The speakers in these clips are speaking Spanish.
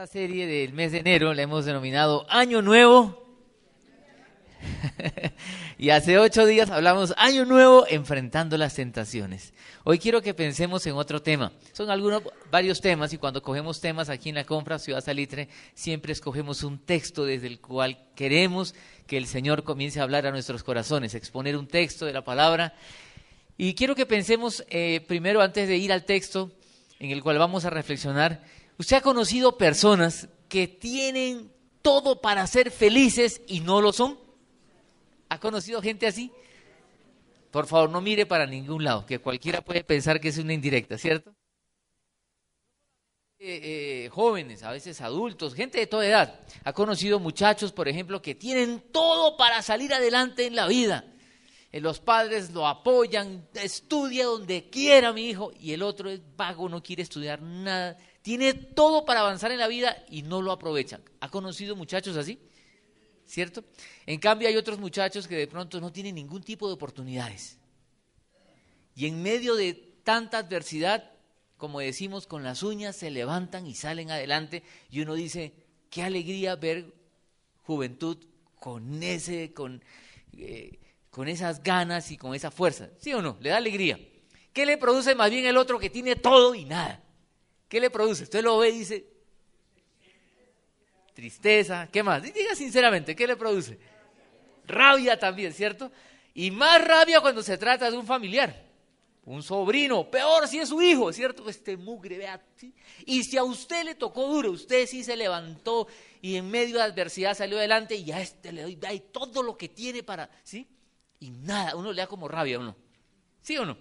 Esta serie del mes de enero la hemos denominado Año Nuevo. Y hace 8 días hablamos Año Nuevo enfrentando las tentaciones. Hoy quiero que pensemos en otro tema. Son varios temas, y cuando cogemos temas aquí en la Confra Ciudad Salitre, siempre escogemos un texto desde el cual queremos que el Señor comience a hablar a nuestros corazones, exponer un texto de la palabra. Y quiero que pensemos primero, antes de ir al texto en el cual vamos a reflexionar. ¿Usted ha conocido personas que tienen todo para ser felices y no lo son? ¿Ha conocido gente así? Por favor, no mire para ningún lado, que cualquiera puede pensar que es una indirecta, ¿cierto? Jóvenes, a veces adultos, gente de toda edad. Ha conocido muchachos, por ejemplo, que tienen todo para salir adelante en la vida. Los padres lo apoyan, estudia donde quiera mi hijo, y el otro es vago, no quiere estudiar nada. Tiene todo para avanzar en la vida y no lo aprovechan. ¿Ha conocido muchachos así? ¿Cierto? En cambio hay otros muchachos que de pronto no tienen ningún tipo de oportunidades. Y en medio de tanta adversidad, como decimos, con las uñas se levantan y salen adelante. Y uno dice, qué alegría ver juventud con esas ganas y con esa fuerza. ¿Sí o no? Le da alegría. ¿Qué le produce más bien el otro que tiene todo y nada? ¿Qué le produce? Usted lo ve y dice, tristeza, ¿qué más? Diga sinceramente, ¿qué le produce? Rabia también, ¿cierto? Y más rabia cuando se trata de un familiar, un sobrino, peor si es su hijo, ¿cierto? Este mugre, vea, ¿sí? Y si a usted le tocó duro, usted sí se levantó y en medio de adversidad salió adelante y a este le doy todo lo que tiene para, ¿sí? Y nada, uno le da como rabia a uno, ¿sí o no?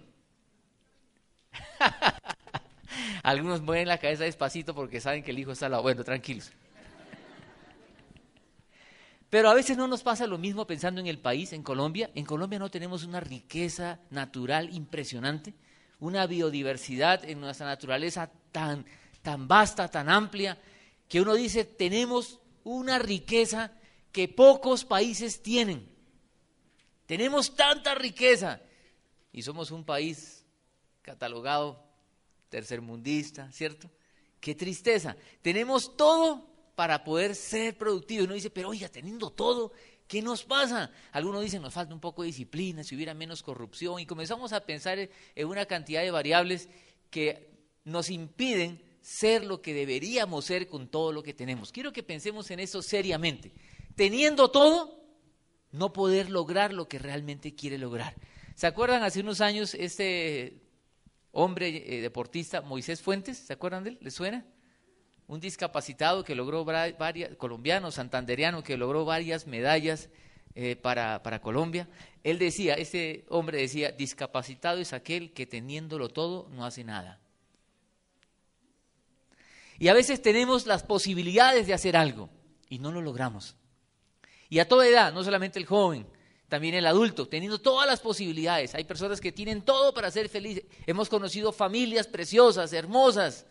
Algunos mueven la cabeza despacito porque saben que el hijo está al lado. Bueno, tranquilos. Pero a veces no nos pasa lo mismo pensando en el país, en Colombia. En Colombia no tenemos una riqueza natural impresionante, una biodiversidad en nuestra naturaleza tan vasta, tan amplia, que uno dice, tenemos una riqueza que pocos países tienen. Tenemos tanta riqueza y somos un país catalogado tercermundista, ¿cierto? Qué tristeza. Tenemos todo para poder ser productivos. Uno dice, pero oiga, teniendo todo, ¿qué nos pasa? Algunos dicen, nos falta un poco de disciplina, si hubiera menos corrupción, y comenzamos a pensar en una cantidad de variables que nos impiden ser lo que deberíamos ser con todo lo que tenemos. Quiero que pensemos en eso seriamente. Teniendo todo, no poder lograr lo que realmente quiere lograr. ¿Se acuerdan hace unos años este hombre deportista, Moisés Fuentes? ¿Se acuerdan de él? ¿Les suena? Un discapacitado que logró varias, colombiano, santandereano, que logró varias medallas para Colombia. Él decía, este hombre decía, discapacitado es aquel que teniéndolo todo no hace nada. Y a veces tenemos las posibilidades de hacer algo y no lo logramos. Y a toda edad, no solamente el joven, también el adulto, teniendo todas las posibilidades. Hay personas que tienen todo para ser felices. Hemos conocido familias preciosas, hermosas,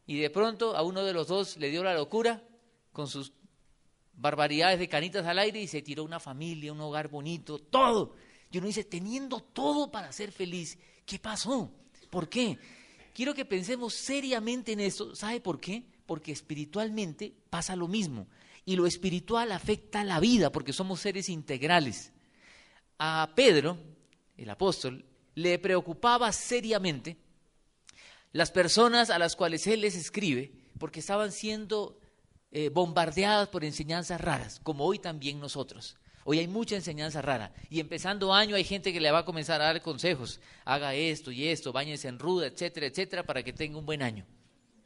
y de pronto a uno de los dos le dio la locura con sus barbaridades de canitas al aire y se tiró una familia, un hogar bonito, todo. Y uno dice, teniendo todo para ser feliz, ¿qué pasó? ¿Por qué? Quiero que pensemos seriamente en esto. ¿Sabe por qué? Porque espiritualmente pasa lo mismo. Y lo espiritual afecta a la vida porque somos seres integrales. A Pedro, el apóstol, le preocupaba seriamente las personas a las cuales él les escribe porque estaban siendo bombardeadas por enseñanzas raras, como hoy también nosotros. Hoy hay mucha enseñanza rara y empezando año hay gente que le va a comenzar a dar consejos. Haga esto y esto, báñese en ruda, etcétera, etcétera, para que tenga un buen año.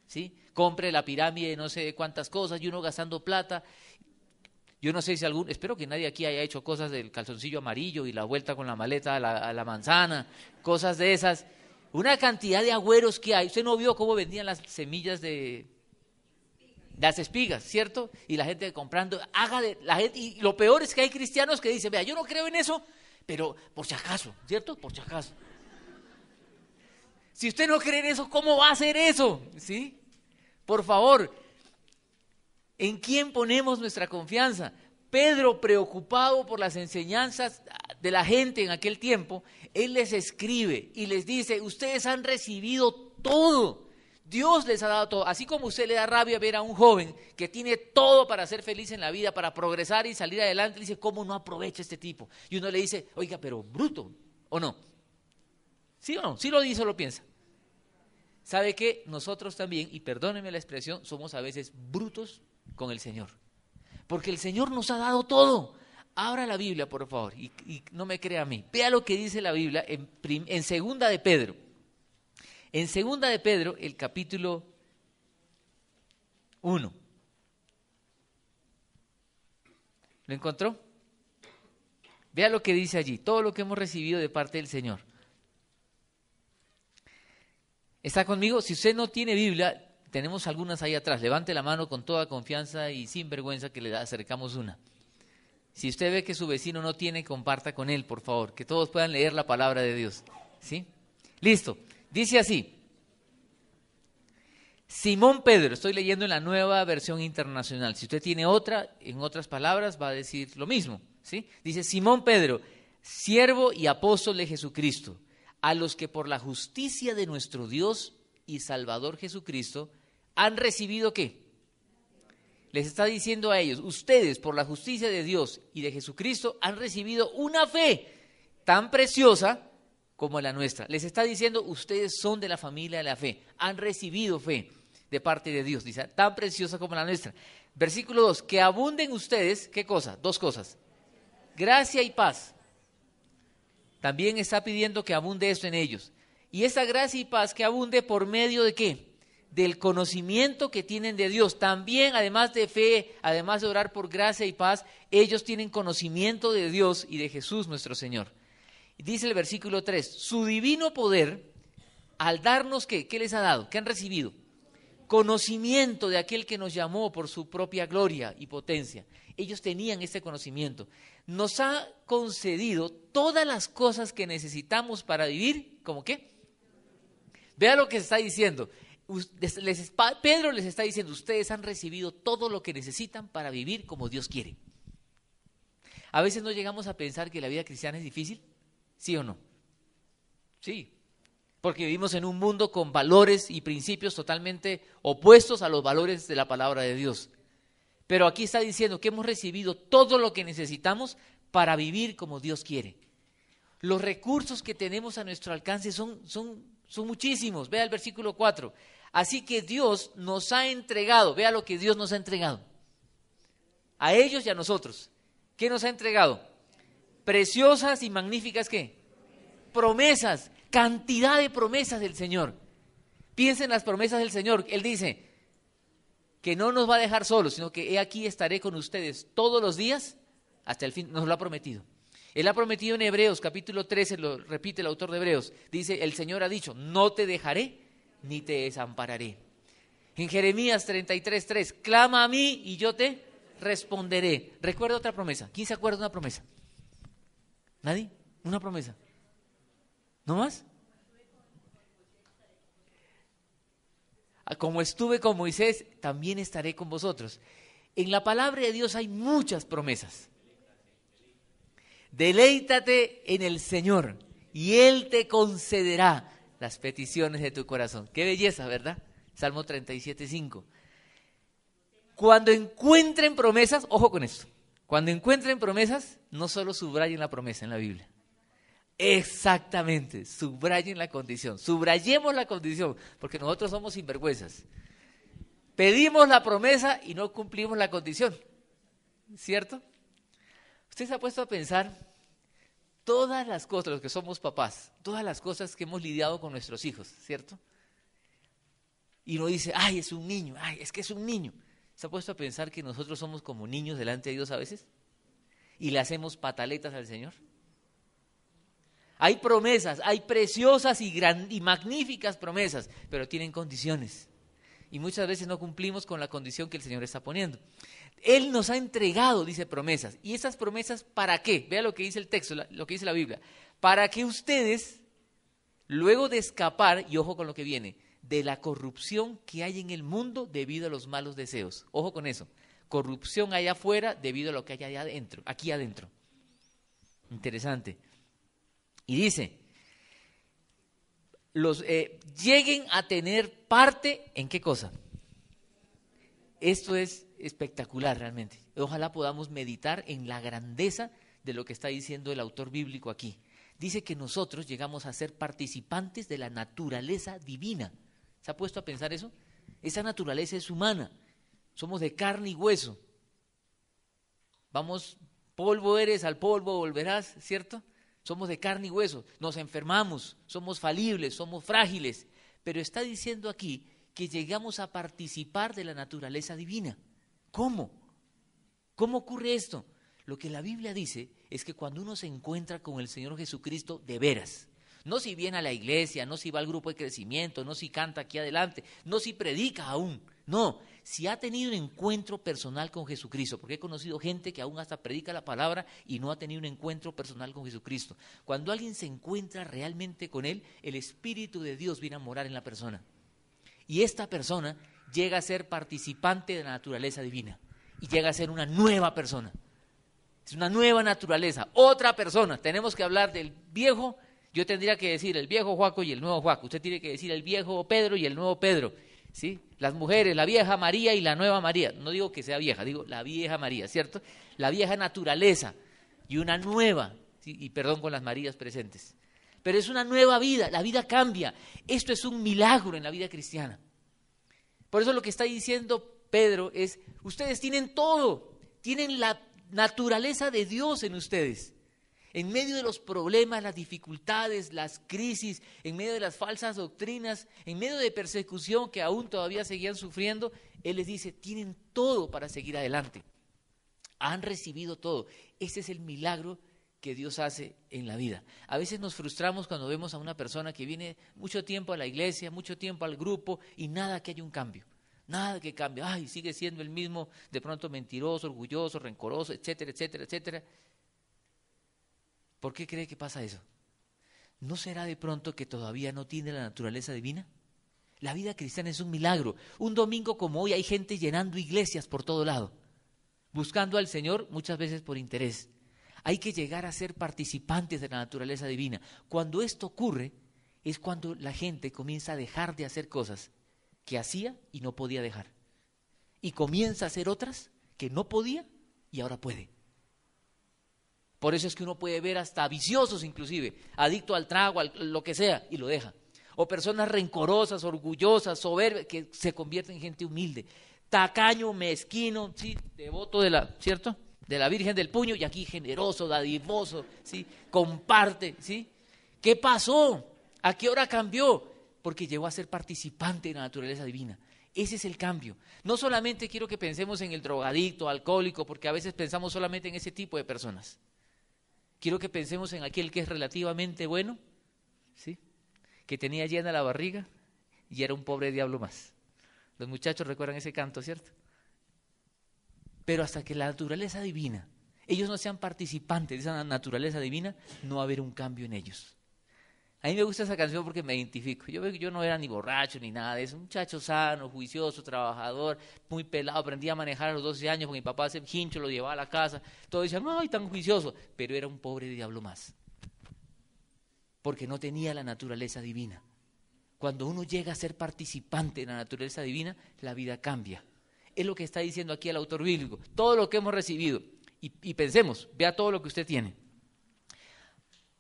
¿Sí? Compre la pirámide de no sé cuántas cosas y uno gastando plata. Yo no sé si espero que nadie aquí haya hecho cosas del calzoncillo amarillo y la vuelta con la maleta a la manzana, cosas de esas. Una cantidad de agüeros que hay. Usted no vio cómo vendían las semillas de las espigas, ¿cierto? Y la gente comprando, y lo peor es que hay cristianos que dicen, vea, yo no creo en eso, pero por si acaso, ¿cierto? Por si acaso. Si usted no cree en eso, ¿cómo va a hacer eso? ¿Sí? Por favor, ¿en quién ponemos nuestra confianza? Pedro, preocupado por las enseñanzas de la gente en aquel tiempo, él les escribe y les dice, ustedes han recibido todo, Dios les ha dado todo. Así como usted le da rabia ver a un joven que tiene todo para ser feliz en la vida, para progresar y salir adelante, le dice, ¿cómo no aprovecha este tipo? Y uno le dice, oiga, pero bruto, ¿o no? ¿Sí o no? ¿Sí lo dice o lo piensa? ¿Sabe qué? Nosotros también, y perdónenme la expresión, somos a veces brutos con el Señor. Porque el Señor nos ha dado todo. Abra la Biblia, por favor, y no me crea a mí. Vea lo que dice la Biblia en Segunda de Pedro. En Segunda de Pedro, el capítulo 1. ¿Lo encontró? Vea lo que dice allí, todo lo que hemos recibido de parte del Señor. ¿Está conmigo? Si usted no tiene Biblia, tenemos algunas ahí atrás. Levante la mano con toda confianza y sin vergüenza que le acercamos una. Si usted ve que su vecino no tiene, comparta con él, por favor, que todos puedan leer la palabra de Dios. ¿Sí? Listo. Dice así. Simón Pedro, estoy leyendo en la Nueva Versión Internacional. Si usted tiene otra, en otras palabras, va a decir lo mismo. ¿Sí? Dice, Simón Pedro, siervo y apóstol de Jesucristo, a los que por la justicia de nuestro Dios y Salvador Jesucristo han recibido ¿qué? Les está diciendo a ellos, ustedes por la justicia de Dios y de Jesucristo han recibido una fe tan preciosa como la nuestra. Les está diciendo, ustedes son de la familia de la fe, han recibido fe de parte de Dios, dice, tan preciosa como la nuestra. Versículo 2, que abunden ustedes, ¿qué cosa? Dos cosas, gracia y paz. También está pidiendo que abunde esto en ellos. Y esa gracia y paz que abunde por medio de ¿qué? Del conocimiento que tienen de Dios. También, además de fe, además de orar por gracia y paz, ellos tienen conocimiento de Dios y de Jesús nuestro Señor. Dice el versículo 3, su divino poder, al darnos ¿qué? ¿Qué les ha dado? ¿Qué han recibido? Conocimiento de aquel que nos llamó por su propia gloria y potencia. Ellos tenían este conocimiento. Nos ha concedido todas las cosas que necesitamos para vivir, ¿cómo qué? Vea lo que está diciendo. Pedro les está diciendo, ustedes han recibido todo lo que necesitan para vivir como Dios quiere. A veces no llegamos a pensar que la vida cristiana es difícil, ¿sí o no? Sí, porque vivimos en un mundo con valores y principios totalmente opuestos a los valores de la palabra de Dios. Pero aquí está diciendo que hemos recibido todo lo que necesitamos para vivir como Dios quiere. Los recursos que tenemos a nuestro alcance son muchísimos. Vea el versículo 4. Así que Dios nos ha entregado, vea lo que Dios nos ha entregado. A ellos y a nosotros. ¿Qué nos ha entregado? Preciosas y magníficas, ¿qué? Promesas, cantidad de promesas del Señor. Piensen en las promesas del Señor. Él dice que no nos va a dejar solos, sino que he aquí estaré con ustedes todos los días hasta el fin, nos lo ha prometido. Él ha prometido en Hebreos, capítulo 13, lo repite el autor de Hebreos, dice, el Señor ha dicho, no te dejaré ni te desampararé. En Jeremías 33:3, clama a mí y yo te responderé. Recuerda otra promesa. ¿Quién se acuerda de una promesa? ¿Nadie? ¿Una promesa? ¿No más? Como estuve con Moisés, también estaré con vosotros. En la palabra de Dios hay muchas promesas. Deleítate en el Señor y Él te concederá las peticiones de tu corazón. Qué belleza, ¿verdad? Salmo 37:5. Cuando encuentren promesas, ojo con esto, cuando encuentren promesas, no solo subrayen la promesa en la Biblia. Exactamente, subrayen la condición, subrayemos la condición, porque nosotros somos sinvergüenzas. Pedimos la promesa y no cumplimos la condición, ¿cierto? Usted se ha puesto a pensar todas las cosas, los que somos papás, todas las cosas que hemos lidiado con nuestros hijos, ¿cierto? Y uno dice, ay, es un niño, ay, es que es un niño. ¿Se ha puesto a pensar que nosotros somos como niños delante de Dios a veces? ¿Y le hacemos pataletas al Señor? Hay promesas, hay preciosas y magníficas promesas, pero tienen condiciones. Y muchas veces no cumplimos con la condición que el Señor está poniendo. Él nos ha entregado, dice, promesas. ¿Y esas promesas para qué? Vea lo que dice el texto, lo que dice la Biblia. Para que ustedes, luego de escapar, y ojo con lo que viene, de la corrupción que hay en el mundo debido a los malos deseos. Ojo con eso. Corrupción allá afuera debido a lo que hay allá adentro, aquí adentro. Interesante. Y dice, lleguen a tener parte en qué cosa. Esto es espectacular realmente. Ojalá podamos meditar en la grandeza de lo que está diciendo el autor bíblico aquí. Dice que nosotros llegamos a ser participantes de la naturaleza divina. ¿Se ha puesto a pensar eso? Esa naturaleza es humana. Somos de carne y hueso. Vamos, polvo eres, al polvo volverás, ¿cierto? Somos de carne y hueso. Nos enfermamos, somos falibles, somos frágiles. Pero está diciendo aquí que llegamos a participar de la naturaleza divina. ¿Cómo? ¿Cómo ocurre esto? Lo que la Biblia dice es que cuando uno se encuentra con el Señor Jesucristo de veras, no si viene a la iglesia, no si va al grupo de crecimiento, no si canta aquí adelante, no si predica aún, no, si ha tenido un encuentro personal con Jesucristo, porque he conocido gente que aún hasta predica la palabra y no ha tenido un encuentro personal con Jesucristo. Cuando alguien se encuentra realmente con Él, el Espíritu de Dios viene a morar en la persona. Y esta persona llega a ser participante de la naturaleza divina y llega a ser una nueva persona. Es una nueva naturaleza, otra persona. Tenemos que hablar del viejo, yo tendría que decir el viejo Joaco y el nuevo Joaco. Usted tiene que decir el viejo Pedro y el nuevo Pedro. ¿Sí? Las mujeres, la vieja María y la nueva María. No digo que sea vieja, digo la vieja María, ¿cierto? La vieja naturaleza y una nueva, ¿sí? Y perdón con las Marías presentes. Pero es una nueva vida, la vida cambia. Esto es un milagro en la vida cristiana. Por eso lo que está diciendo Pedro es, ustedes tienen todo, tienen la naturaleza de Dios en ustedes. En medio de los problemas, las dificultades, las crisis, en medio de las falsas doctrinas, en medio de persecución que aún todavía seguían sufriendo, Él les dice, tienen todo para seguir adelante. Han recibido todo. Ese es el milagro que Dios hace en la vida. A veces nos frustramos cuando vemos a una persona que viene mucho tiempo a la iglesia, mucho tiempo al grupo y nada que haya un cambio. Nada que cambie. Ay, sigue siendo el mismo, de pronto mentiroso, orgulloso, rencoroso, etcétera, etcétera, etcétera. ¿Por qué cree que pasa eso? ¿No será de pronto que todavía no tiene la naturaleza divina? La vida cristiana es un milagro. Un domingo como hoy hay gente llenando iglesias por todo lado, buscando al Señor muchas veces por interés. Hay que llegar a ser participantes de la naturaleza divina. Cuando esto ocurre, es cuando la gente comienza a dejar de hacer cosas que hacía y no podía dejar. Y comienza a hacer otras que no podía y ahora puede. Por eso es que uno puede ver hasta viciosos inclusive, adicto al trago, a lo que sea, y lo deja. O personas rencorosas, orgullosas, soberbias, que se convierten en gente humilde. Tacaño, mezquino, sí, devoto de la, ¿cierto?, de la Virgen del Puño, y aquí generoso, dadivoso, ¿sí?, comparte, ¿sí? ¿Qué pasó? ¿A qué hora cambió? Porque llegó a ser participante de la naturaleza divina. Ese es el cambio. No solamente quiero que pensemos en el drogadicto, alcohólico, porque a veces pensamos solamente en ese tipo de personas. Quiero que pensemos en aquel que es relativamente bueno, ¿sí?, que tenía llena la barriga y era un pobre diablo más. Los muchachos recuerdan ese canto, ¿cierto? Pero hasta que la naturaleza divina, ellos no sean participantes de esa naturaleza divina, no va a haber un cambio en ellos. A mí me gusta esa canción porque me identifico. Yo veo que yo no era ni borracho ni nada de eso. Un muchacho sano, juicioso, trabajador, muy pelado. Aprendí a manejar a los 12 años porque mi papá hace hincho, lo llevaba a la casa. Todos decían, ay, tan juicioso. Pero era un pobre diablo más. Porque no tenía la naturaleza divina. Cuando uno llega a ser participante de la naturaleza divina, la vida cambia. Es lo que está diciendo aquí el autor bíblico. Todo lo que hemos recibido. Y pensemos, vea todo lo que usted tiene.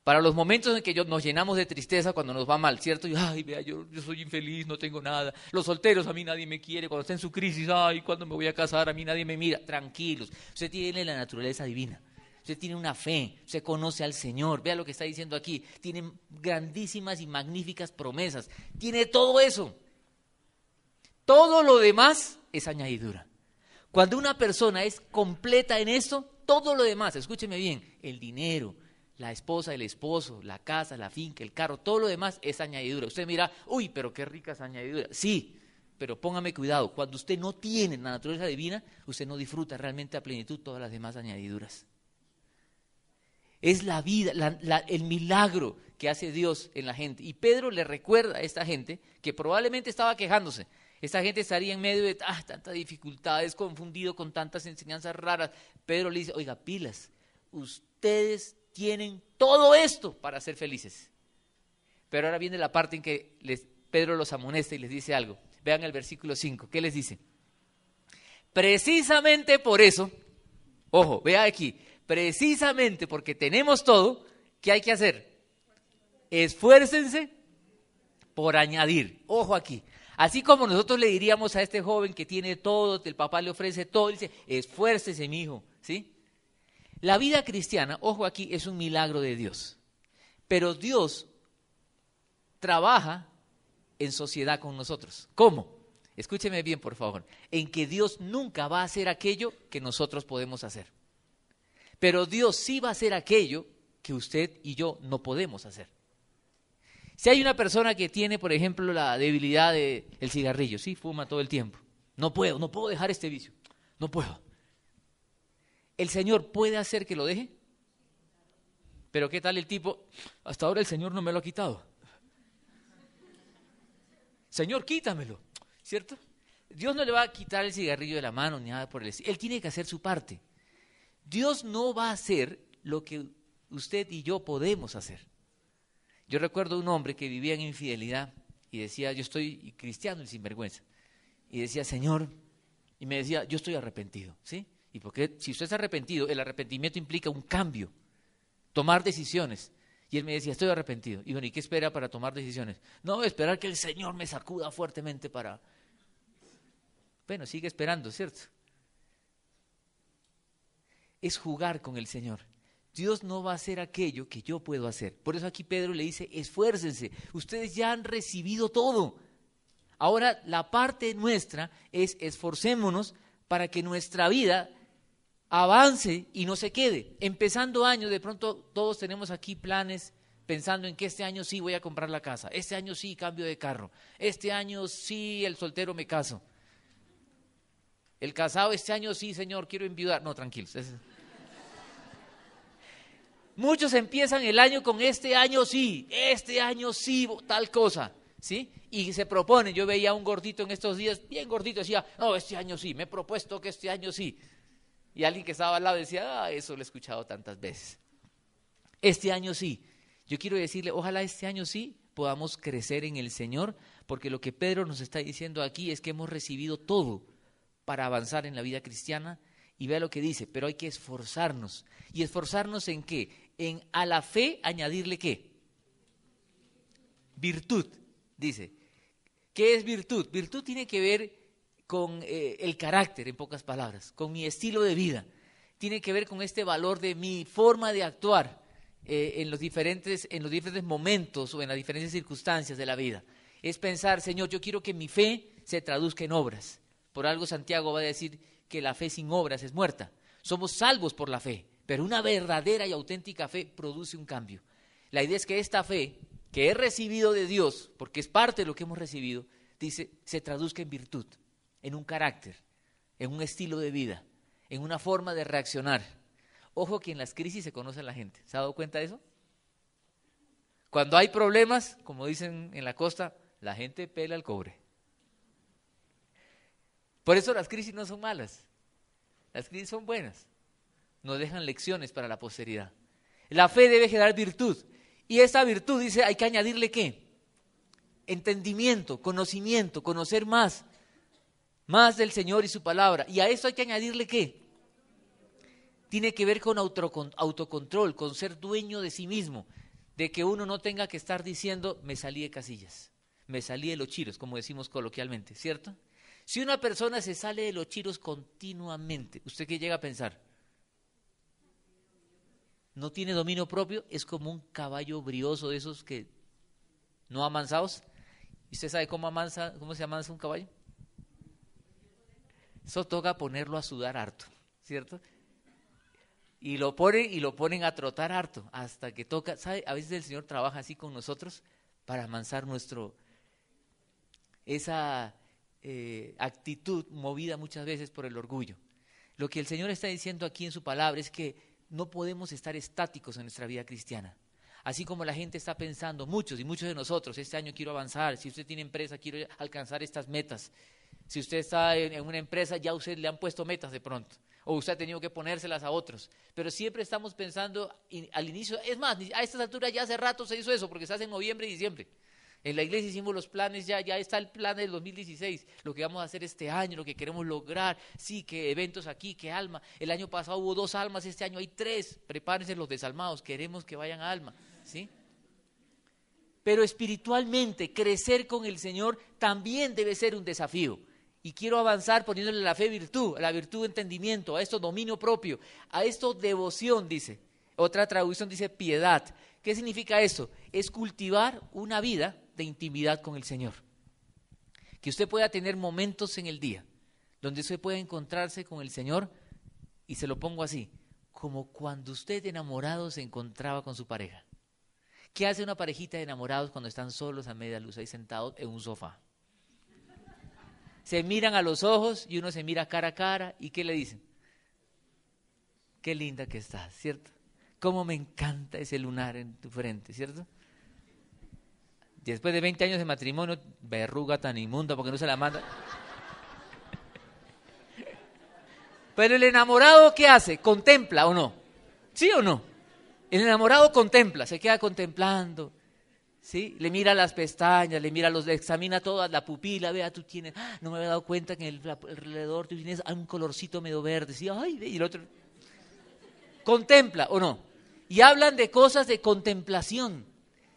Para los momentos en que nos llenamos de tristeza cuando nos va mal, ¿cierto? Y, ay, vea, yo soy infeliz, no tengo nada. Los solteros, a mí nadie me quiere. Cuando está en su crisis, ay, ¿cuándo me voy a casar? A mí nadie me mira. Tranquilos, usted tiene la naturaleza divina. Usted tiene una fe, usted conoce al Señor. Vea lo que está diciendo aquí. Tiene grandísimas y magníficas promesas. Tiene todo eso. Todo lo demás es añadidura. Cuando una persona es completa en eso, todo lo demás, escúcheme bien, el dinero, la esposa, el esposo, la casa, la finca, el carro, todo lo demás es añadidura. Usted mira, uy, pero qué ricas añadiduras. Sí, pero póngame cuidado, cuando usted no tiene la naturaleza divina, usted no disfruta realmente a plenitud todas las demás añadiduras. Es la vida, el milagro que hace Dios en la gente. Y Pedro le recuerda a esta gente que probablemente estaba quejándose. Esta gente estaría en medio de tantas dificultades, confundido con tantas enseñanzas raras. Pedro le dice, oiga, pilas, ustedes tienen todo esto para ser felices. Pero ahora viene la parte en que Pedro los amonesta y les dice algo. Vean el versículo 5, ¿qué les dice? Precisamente por eso, ojo, vea aquí, precisamente porque tenemos todo, ¿qué hay que hacer? Esfuércense por añadir, ojo aquí. Así como nosotros le diríamos a este joven que tiene todo, el papá le ofrece todo, dice, esfuércese mi hijo, ¿sí? La vida cristiana, ojo aquí, es un milagro de Dios. Pero Dios trabaja en sociedad con nosotros. ¿Cómo? Escúcheme bien, por favor. En que Dios nunca va a hacer aquello que nosotros podemos hacer. Pero Dios sí va a hacer aquello que usted y yo no podemos hacer. Si hay una persona que tiene, por ejemplo, la debilidad del cigarrillo, sí, fuma todo el tiempo. No puedo dejar este vicio. No puedo. ¿El Señor puede hacer que lo deje? Pero ¿qué tal el tipo? Hasta ahora el Señor no me lo ha quitado. Señor, quítamelo, ¿cierto? Dios no le va a quitar el cigarrillo de la mano ni nada por el estilo. Él tiene que hacer su parte. Dios no va a hacer lo que usted y yo podemos hacer. Yo recuerdo un hombre que vivía en infidelidad y decía, yo estoy cristiano y sinvergüenza. Y decía, Señor, y me decía, yo estoy arrepentido, ¿sí? Y porque si usted está arrepentido, el arrepentimiento implica un cambio, tomar decisiones. Y él me decía, estoy arrepentido. Y bueno, ¿y qué espera para tomar decisiones? No, esperar que el Señor me sacuda fuertemente para... Bueno, sigue esperando, ¿cierto? Es jugar con el Señor. Dios no va a hacer aquello que yo puedo hacer. Por eso aquí Pedro le dice, esfuércense. Ustedes ya han recibido todo. Ahora la parte nuestra es esforcémonos para que nuestra vida avance y no se quede. Empezando año, de pronto todos tenemos aquí planes pensando en que este año sí voy a comprar la casa, este año sí cambio de carro, este año sí el soltero me caso, el casado este año sí, Señor, quiero enviudar. No, tranquilos. Muchos empiezan el año con este año sí, tal cosa, ¿sí? Y se proponen. Yo veía a un gordito en estos días, bien gordito, decía, no, este año sí, me he propuesto que este año sí. Y alguien que estaba al lado decía, eso lo he escuchado tantas veces. Este año sí. Yo quiero decirle, ojalá este año sí podamos crecer en el Señor, porque lo que Pedro nos está diciendo aquí es que hemos recibido todo para avanzar en la vida cristiana. Y vea lo que dice, pero hay que esforzarnos. ¿Y esforzarnos en qué? En a la fe añadirle ¿qué? Virtud, dice. ¿Qué es virtud? Virtud tiene que ver con el carácter, en pocas palabras, con mi estilo de vida. Tiene que ver con este valor de mi forma de actuar en los diferentes momentos o en las diferentes circunstancias de la vida. Es pensar, Señor, yo quiero que mi fe se traduzca en obras. Por algo Santiago va a decir que la fe sin obras es muerta. Somos salvos por la fe, pero una verdadera y auténtica fe produce un cambio. La idea es que esta fe que he recibido de Dios, porque es parte de lo que hemos recibido, dice, se traduzca en virtud, en un carácter, en un estilo de vida, en una forma de reaccionar. Ojo que en las crisis se conoce a la gente. ¿Se ha dado cuenta de eso? Cuando hay problemas, como dicen en la costa, la gente pela el cobre. Por eso las crisis no son malas, las crisis son buenas, nos dejan lecciones para la posteridad. La fe debe generar virtud, y esta virtud, dice, hay que añadirle ¿qué? Entendimiento, conocimiento, conocer más del Señor y su palabra, y a esto hay que añadirle ¿qué? Tiene que ver con autocontrol, con ser dueño de sí mismo, de que uno no tenga que estar diciendo, me salí de casillas, me salí de los chiros, como decimos coloquialmente, ¿cierto? Si una persona se sale de los chiros continuamente, ¿usted qué llega a pensar? No tiene dominio propio, es como un caballo brioso de esos que no amansados. ¿Y usted sabe cómo se amansa un caballo? Eso toca ponerlo a sudar harto, ¿cierto? Y lo ponen a trotar harto, hasta que toca, ¿sabe? A veces el Señor trabaja así con nosotros para amansar esa actitud movida muchas veces por el orgullo. Lo que el Señor está diciendo aquí en su palabra es que no podemos estar estáticos en nuestra vida cristiana. Así como la gente está pensando, muchos de nosotros, este año quiero avanzar, si usted tiene empresa, quiero alcanzar estas metas. Si usted está en una empresa, ya usted le han puesto metas de pronto. o usted ha tenido que ponérselas a otros, pero siempre estamos pensando al inicio, es más, a estas alturas ya hace rato se hizo eso, porque se hace en noviembre y diciembre. En la iglesia hicimos los planes, ya está el plan del 2016, lo que vamos a hacer este año, lo que queremos lograr, sí, que eventos aquí, que alma. El año pasado hubo 2 almas, este año hay 3, prepárense los desalmados, queremos que vayan a alma, ¿sí? Pero espiritualmente, crecer con el Señor también debe ser un desafío. Y quiero avanzar poniéndole a la fe virtud, a la virtud entendimiento, a esto dominio propio, a esto devoción, dice. Otra traducción dice piedad. ¿Qué significa esto? Es cultivar una vida de intimidad con el Señor. Que usted pueda tener momentos en el día donde usted pueda encontrarse con el Señor, y se lo pongo así, como cuando usted enamorado se encontraba con su pareja. ¿Qué hace una parejita de enamorados cuando están solos a media luz ahí sentados en un sofá? Se miran a los ojos y uno se mira cara a cara, ¿y qué le dicen? Qué linda que estás, ¿cierto? Cómo me encanta ese lunar en tu frente, ¿cierto? Después de 20 años de matrimonio, verruga tan inmunda porque no se la manda. Pero el enamorado, ¿qué hace? ¿Contempla o no? ¿Sí o no? El enamorado contempla, se queda contemplando, ¿sí? Le mira las pestañas, le examina toda la pupila, vea, tú tienes, no me había dado cuenta que en alrededor tú tienes un colorcito medio verde, ¿sí? Ay, y el otro contempla o no. Y hablan de cosas de contemplación,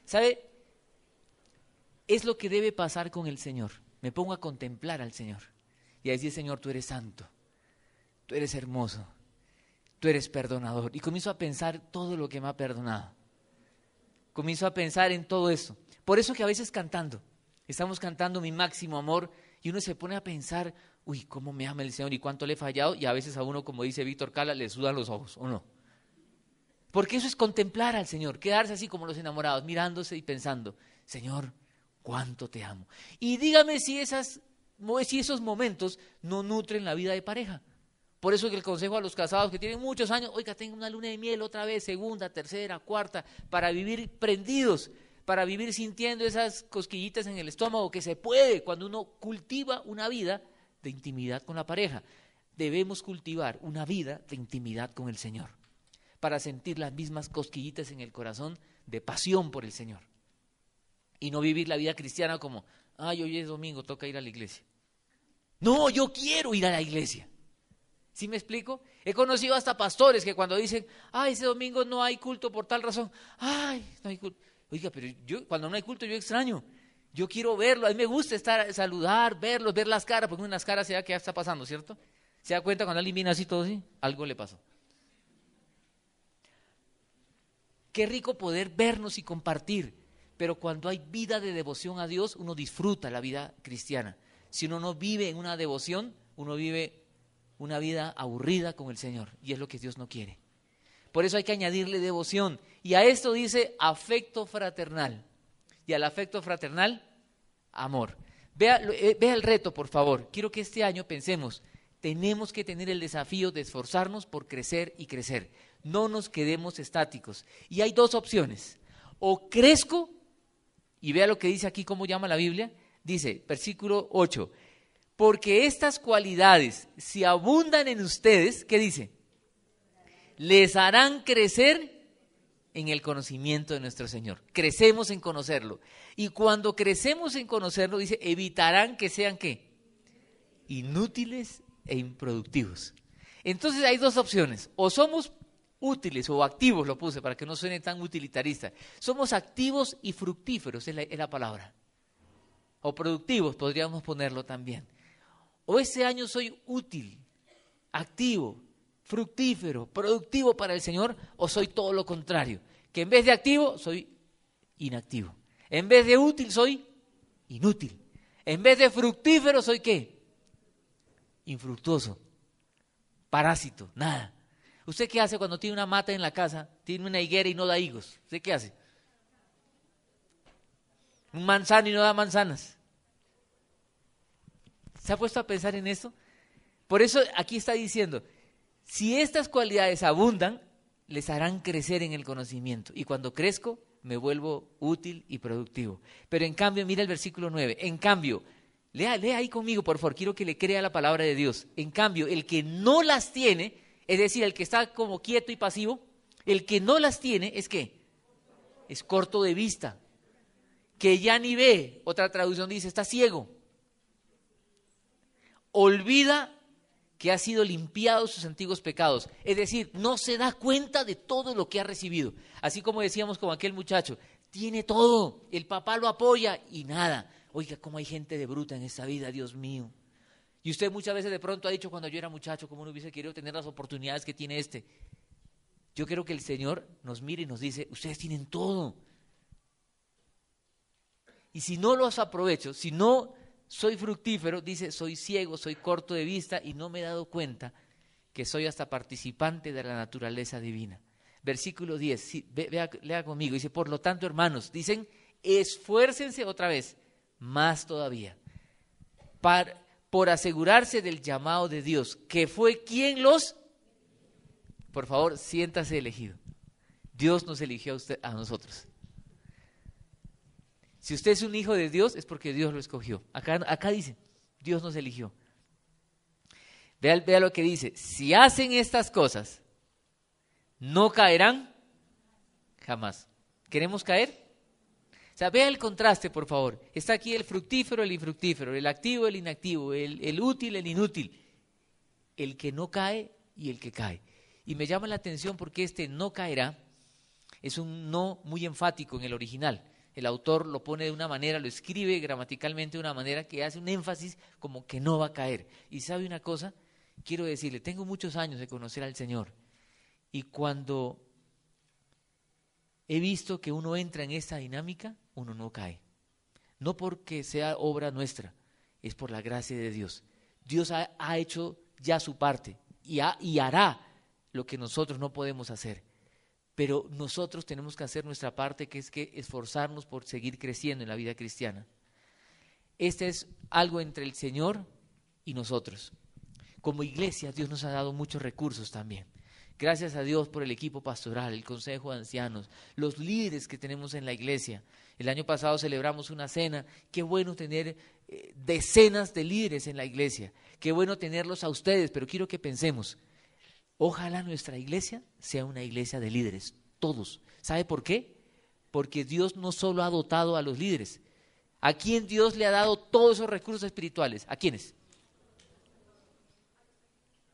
¿sabe? Es lo que debe pasar con el Señor. Me pongo a contemplar al Señor y a decir, Señor, tú eres santo, tú eres hermoso, tú eres perdonador. Y comienzo a pensar todo lo que me ha perdonado. Comienzo a pensar en todo eso. Por eso que a veces estamos cantando Mi Máximo Amor, y uno se pone a pensar, uy, cómo me ama el Señor y cuánto le he fallado, y a veces a uno, como dice Víctor Cala, le sudan los ojos, ¿o no? Porque eso es contemplar al Señor, quedarse así como los enamorados, mirándose y pensando, Señor, cuánto te amo. Y dígame si esos momentos no nutren la vida de pareja. Por eso que el consejo a los casados que tienen muchos años, oiga, tengan una luna de miel otra vez, segunda, tercera, cuarta, para vivir prendidos, para vivir sintiendo esas cosquillitas en el estómago, que se puede cuando uno cultiva una vida de intimidad con la pareja. Debemos cultivar una vida de intimidad con el Señor, para sentir las mismas cosquillitas en el corazón de pasión por el Señor. Y no vivir la vida cristiana como, ay, hoy es domingo, toca ir a la iglesia. No, yo quiero ir a la iglesia. ¿Sí me explico? He conocido hasta pastores que cuando dicen, ay, ese domingo no hay culto por tal razón, ay, no hay culto. Oiga, pero yo cuando no hay culto yo extraño, yo quiero verlo, a mí me gusta saludar, verlos, ver las caras, porque en las caras se da que ya está pasando, ¿cierto? Se da cuenta cuando alguien viene así todo así, algo le pasó. Qué rico poder vernos y compartir, pero cuando hay vida de devoción a Dios, uno disfruta la vida cristiana. Si uno no vive en una devoción, uno vive una vida aburrida con el Señor, y es lo que Dios no quiere. Por eso hay que añadirle devoción, y a esto dice afecto fraternal, y al afecto fraternal, amor. Vea el reto, por favor. Quiero que este año pensemos, tenemos que tener el desafío de esforzarnos por crecer y crecer. No nos quedemos estáticos. Y hay 2 opciones, o crezco, y vea lo que dice aquí, cómo llama la Biblia, dice, versículo 8, porque estas cualidades, si abundan en ustedes, ¿qué dice? Les harán crecer en el conocimiento de nuestro Señor. Crecemos en conocerlo. Y cuando crecemos en conocerlo, dice, evitarán que sean, ¿qué? Inútiles e improductivos. Entonces hay 2 opciones. O somos útiles o activos, lo puse para que no suene tan utilitarista. Somos activos y fructíferos, es la palabra. O productivos, podríamos ponerlo también. O este año soy útil, activo, fructífero, productivo para el Señor, o soy todo lo contrario, que en vez de activo soy inactivo, en vez de útil soy inútil, en vez de fructífero soy ¿qué? Infructuoso, parásito, nada. ¿Usted qué hace cuando tiene una mata en la casa, tiene una higuera y no da higos? ¿Usted qué hace? Un manzano y no da manzanas. ¿Se ha puesto a pensar en esto? Por eso aquí está diciendo, si estas cualidades abundan, les harán crecer en el conocimiento. Y cuando crezco, me vuelvo útil y productivo. Pero en cambio, mira el versículo 9, en cambio, Lea ahí conmigo, por favor, quiero que le crea la palabra de Dios. En cambio, el que no las tiene, es decir, el que está como quieto y pasivo, el que no las tiene es ¿qué? Es corto de vista, que ya ni ve. Otra traducción dice, está ciego. Olvida que ha sido limpiado sus antiguos pecados. Es decir, no se da cuenta de todo lo que ha recibido. Así como decíamos con aquel muchacho, tiene todo, el papá lo apoya y nada. Oiga, cómo hay gente de bruta en esta vida, Dios mío. Y usted muchas veces de pronto ha dicho, cuando yo era muchacho, cómo no hubiese querido tener las oportunidades que tiene este. Yo quiero que el Señor nos mire y nos dice, ustedes tienen todo. Y si no los aprovecho, si no soy fructífero, dice, soy ciego, soy corto de vista y no me he dado cuenta que soy hasta participante de la naturaleza divina. Versículo 10, sí, lea conmigo, dice, por lo tanto, hermanos, dicen, esfuércense otra vez, más todavía, por asegurarse del llamado de Dios, que fue quien los... Por favor, siéntase elegido. Dios nos eligió a nosotros. Si usted es un hijo de Dios, es porque Dios lo escogió. Acá dice, Dios nos eligió. Vea lo que dice, si hacen estas cosas, no caerán jamás. ¿Queremos caer? O sea, vea el contraste, por favor. Está aquí el fructífero, el infructífero, el activo, el inactivo, el útil, el inútil. El que no cae y el que cae. Y me llama la atención porque este no caerá es un no muy enfático en el original. El autor lo pone de una manera, lo escribe gramaticalmente de una manera que hace un énfasis como que no va a caer. Y ¿sabe una cosa? Quiero decirle, tengo muchos años de conocer al Señor. Y cuando he visto que uno entra en esta dinámica, uno no cae. No porque sea obra nuestra, es por la gracia de Dios. Dios ha hecho ya su parte y hará lo que nosotros no podemos hacer. Pero nosotros tenemos que hacer nuestra parte, que es que esforzarnos por seguir creciendo en la vida cristiana. Este es algo entre el Señor y nosotros. Como iglesia, Dios nos ha dado muchos recursos también. Gracias a Dios por el equipo pastoral, el consejo de ancianos, los líderes que tenemos en la iglesia. El año pasado celebramos una cena. Qué bueno tener decenas de líderes en la iglesia. Qué bueno tenerlos a ustedes, pero quiero que pensemos. Ojalá nuestra iglesia sea una iglesia de líderes, todos. ¿Sabe por qué? Porque Dios no solo ha dotado a los líderes. ¿A quién Dios le ha dado todos esos recursos espirituales? ¿A quiénes?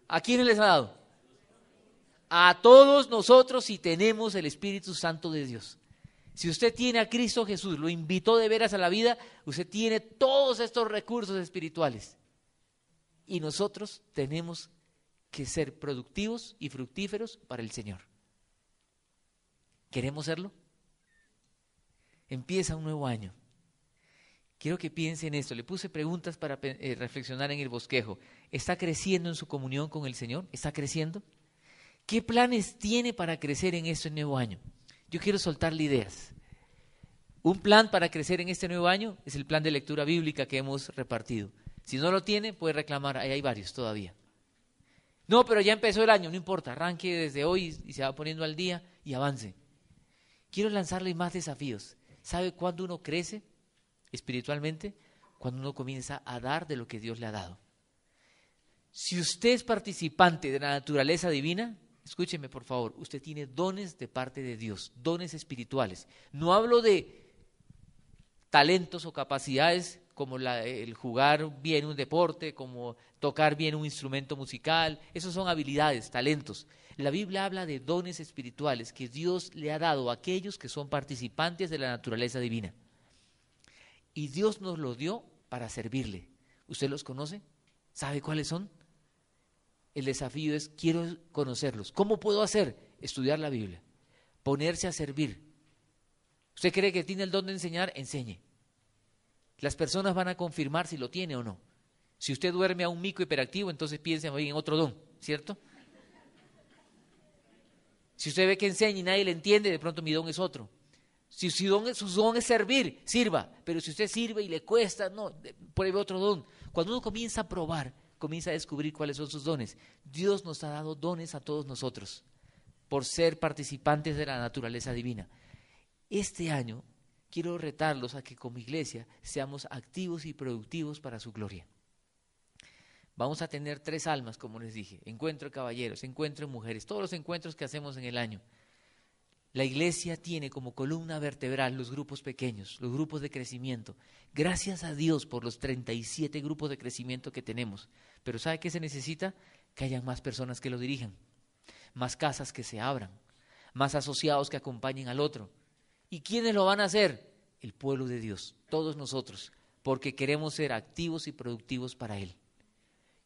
¿A quiénes les ha dado? A todos nosotros si tenemos el Espíritu Santo de Dios. Si usted tiene a Cristo Jesús, lo invitó de veras a la vida, usted tiene todos estos recursos espirituales. Y nosotros tenemos que ser productivos y fructíferos para el Señor. ¿Queremos serlo? Empieza un nuevo año. Quiero que piense en esto. Le puse preguntas para reflexionar en el bosquejo. ¿Está creciendo en su comunión con el Señor? ¿Está creciendo? ¿Qué planes tiene para crecer en este nuevo año? Yo quiero soltarle ideas. Un plan para crecer en este nuevo año es el plan de lectura bíblica que hemos repartido. Si no lo tiene, puede reclamar. Ahí hay varios todavía. No, pero ya empezó el año, no importa, arranque desde hoy y se va poniendo al día y avance. Quiero lanzarle más desafíos. ¿Sabe cuándo uno crece espiritualmente? Cuando uno comienza a dar de lo que Dios le ha dado. Si usted es participante de la naturaleza divina, escúcheme por favor, usted tiene dones de parte de Dios, dones espirituales. No hablo de talentos o capacidades como el jugar bien un deporte, como tocar bien un instrumento musical. Esos son habilidades, talentos. La Biblia habla de dones espirituales que Dios le ha dado a aquellos que son participantes de la naturaleza divina. Y Dios nos los dio para servirle. ¿Usted los conoce? ¿Sabe cuáles son? El desafío es, quiero conocerlos. ¿Cómo puedo hacer? Estudiar la Biblia, ponerse a servir. ¿Usted cree que tiene el don de enseñar? Enseñe. Las personas van a confirmar si lo tiene o no. Si usted duerme a un mico hiperactivo, entonces piense en otro don, ¿cierto? Si usted ve que enseña y nadie le entiende, de pronto mi don es otro. Si su don es servir, sirva. Pero si usted sirve y le cuesta, no, pruebe otro don. Cuando uno comienza a probar, comienza a descubrir cuáles son sus dones. Dios nos ha dado dones a todos nosotros por ser participantes de la naturaleza divina. Este año quiero retarlos a que como iglesia seamos activos y productivos para su gloria. Vamos a tener 3 almas, como les dije, encuentro de caballeros, encuentro de mujeres, todos los encuentros que hacemos en el año. La iglesia tiene como columna vertebral los grupos pequeños, los grupos de crecimiento. Gracias a Dios por los 37 grupos de crecimiento que tenemos. Pero ¿sabe qué se necesita? Que hayan más personas que lo dirijan, más casas que se abran, más asociados que acompañen al otro. ¿Y quiénes lo van a hacer? El pueblo de Dios, todos nosotros, porque queremos ser activos y productivos para Él.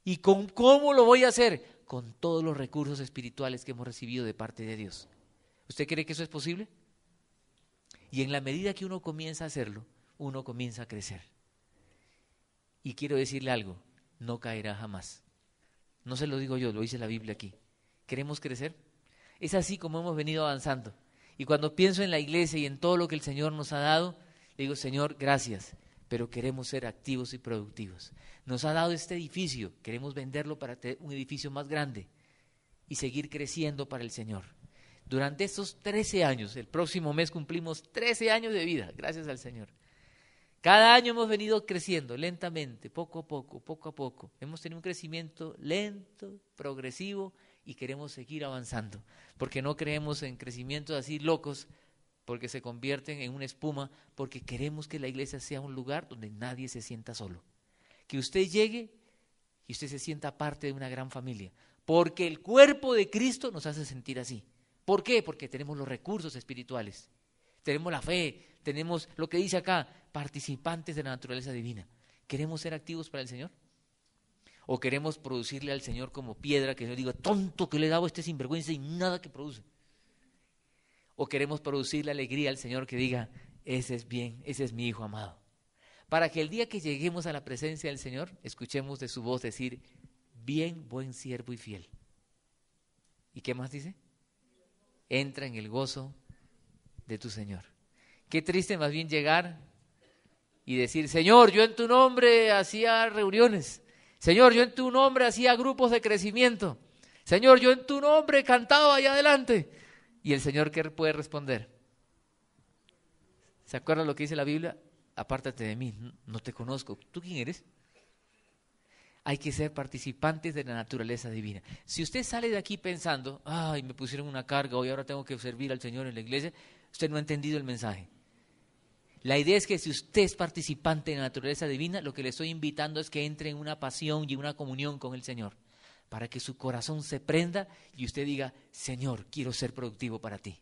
¿Y cómo lo voy a hacer? Con todos los recursos espirituales que hemos recibido de parte de Dios. ¿Usted cree que eso es posible? Y en la medida que uno comienza a hacerlo, uno comienza a crecer. Y quiero decirle algo, no caerá jamás. No se lo digo yo, lo dice la Biblia aquí. ¿Queremos crecer? Es así como hemos venido avanzando. Y cuando pienso en la iglesia y en todo lo que el Señor nos ha dado, le digo, Señor, gracias, pero queremos ser activos y productivos. Nos ha dado este edificio, queremos venderlo para tener un edificio más grande y seguir creciendo para el Señor. Durante estos 13 años, el próximo mes cumplimos 13 años de vida, gracias al Señor. Cada año hemos venido creciendo lentamente, poco a poco, poco a poco. Hemos tenido un crecimiento lento, progresivo y queremos seguir avanzando. Porque no creemos en crecimientos así locos, porque se convierten en una espuma, porque queremos que la iglesia sea un lugar donde nadie se sienta solo. Que usted llegue y usted se sienta parte de una gran familia. Porque el cuerpo de Cristo nos hace sentir así. ¿Por qué? Porque tenemos los recursos espirituales, tenemos la fe, tenemos lo que dice acá, participantes de la naturaleza divina. ¿Queremos ser activos para el Señor? ¿O queremos producirle al Señor como piedra, que yo diga, tonto que le he dado este sinvergüenza y nada que produce? ¿O queremos producirle alegría al Señor que diga, ese es bien, ese es mi hijo amado? Para que el día que lleguemos a la presencia del Señor, escuchemos de su voz decir, bien, buen siervo y fiel. ¿Y qué más dice? Entra en el gozo de tu Señor. Qué triste más bien llegar y decir, Señor, yo en tu nombre hacía reuniones. Señor, yo en tu nombre hacía grupos de crecimiento. Señor, yo en tu nombre cantaba allá adelante. ¿Y el Señor qué puede responder? ¿Se acuerdan lo que dice la Biblia? Apártate de mí, no te conozco. ¿Tú quién eres? Hay que ser participantes de la naturaleza divina. Si usted sale de aquí pensando, ay, me pusieron una carga, hoy ahora tengo que servir al Señor en la iglesia, usted no ha entendido el mensaje. La idea es que si usted es participante de la naturaleza divina, lo que le estoy invitando es que entre en una pasión y una comunión con el Señor, para que su corazón se prenda y usted diga, Señor, quiero ser productivo para ti.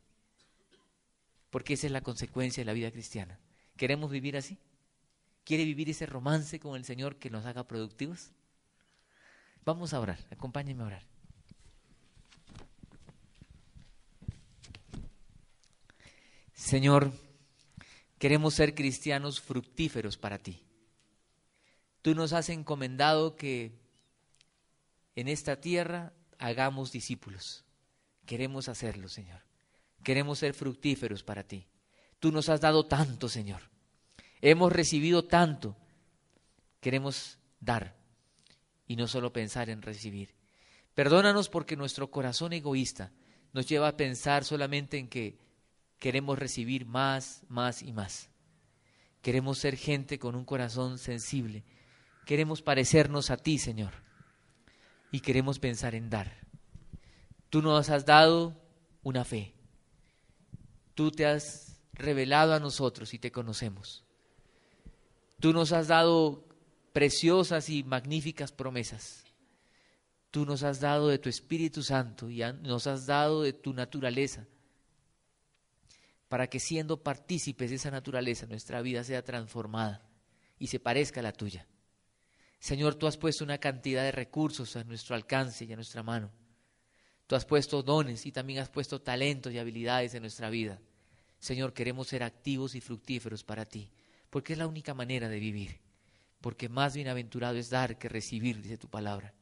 Porque esa es la consecuencia de la vida cristiana. ¿Queremos vivir así? ¿Quiere vivir ese romance con el Señor que nos haga productivos? Vamos a orar, acompáñenme a orar. Señor, queremos ser cristianos fructíferos para ti. Tú nos has encomendado que en esta tierra hagamos discípulos. Queremos hacerlo, Señor. Queremos ser fructíferos para ti. Tú nos has dado tanto, Señor. Hemos recibido tanto. Queremos dar. Y no solo pensar en recibir. Perdónanos porque nuestro corazón egoísta nos lleva a pensar solamente en que queremos recibir más, más y más. Queremos ser gente con un corazón sensible. Queremos parecernos a ti, Señor. Y queremos pensar en dar. Tú nos has dado una fe. Tú te has revelado a nosotros y te conocemos. Tú nos has dado preciosas y magníficas promesas. Tú nos has dado de tu Espíritu Santo y nos has dado de tu naturaleza, para que siendo partícipes de esa naturaleza nuestra vida sea transformada y se parezca a la tuya. Señor, tú has puesto una cantidad de recursos a nuestro alcance y a nuestra mano. Tú has puesto dones y también has puesto talentos y habilidades en nuestra vida. Señor, queremos ser activos y fructíferos para ti, porque es la única manera de vivir. Porque más bienaventurado es dar que recibir, dice tu palabra.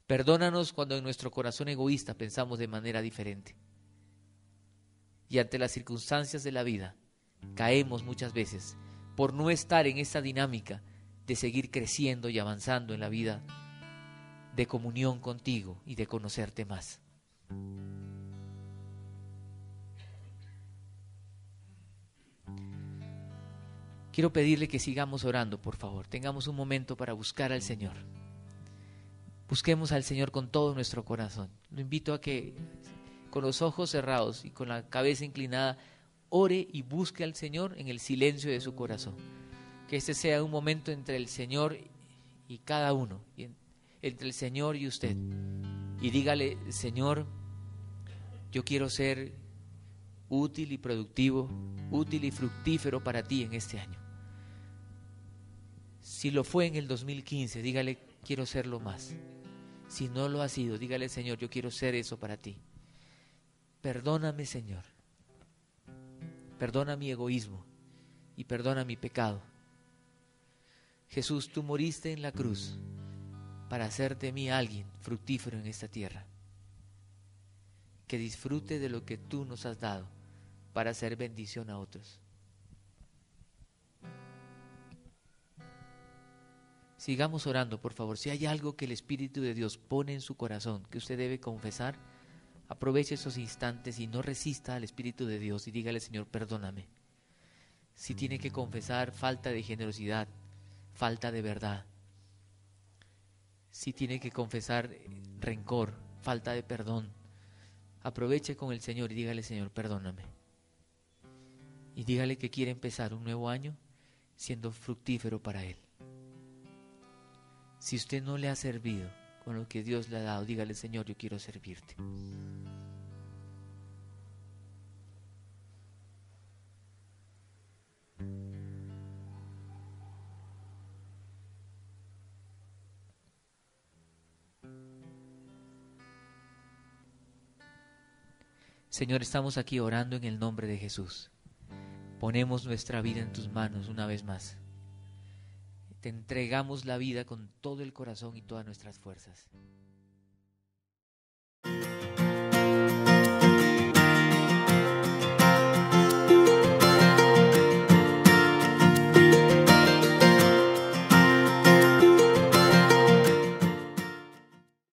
Perdónanos cuando en nuestro corazón egoísta pensamos de manera diferente. Y ante las circunstancias de la vida, caemos muchas veces por no estar en esta dinámica de seguir creciendo y avanzando en la vida de comunión contigo y de conocerte más. Quiero pedirle que sigamos orando, por favor. Tengamos un momento para buscar al Señor. Busquemos al Señor con todo nuestro corazón. Lo invito a que con los ojos cerrados y con la cabeza inclinada ore y busque al Señor en el silencio de su corazón. Que este sea un momento entre el Señor y cada uno, entre el Señor y usted. Y dígale: Señor, yo quiero ser útil y productivo, útil y fructífero para ti en este año. Si lo fue en el 2015, dígale: quiero serlo más. Si no lo ha sido, dígale: Señor, yo quiero ser eso para ti. Perdóname, Señor. Perdona mi egoísmo y perdona mi pecado. Jesús, tú moriste en la cruz para hacer de mí alguien fructífero en esta tierra, que disfrute de lo que tú nos has dado para hacer bendición a otros. Sigamos orando, por favor. Si hay algo que el Espíritu de Dios pone en su corazón que usted debe confesar, aproveche esos instantes y no resista al Espíritu de Dios y dígale: Señor, perdóname. Si tiene que confesar falta de generosidad, falta de verdad, si tiene que confesar rencor, falta de perdón, aproveche con el Señor y dígale: Señor, perdóname. Y dígale que quiere empezar un nuevo año siendo fructífero para Él. Si usted no le ha servido con lo que Dios le ha dado, dígale: Señor, yo quiero servirte. Señor, estamos aquí orando en el nombre de Jesús. Ponemos nuestra vida en tus manos una vez más. Te entregamos la vida con todo el corazón y todas nuestras fuerzas.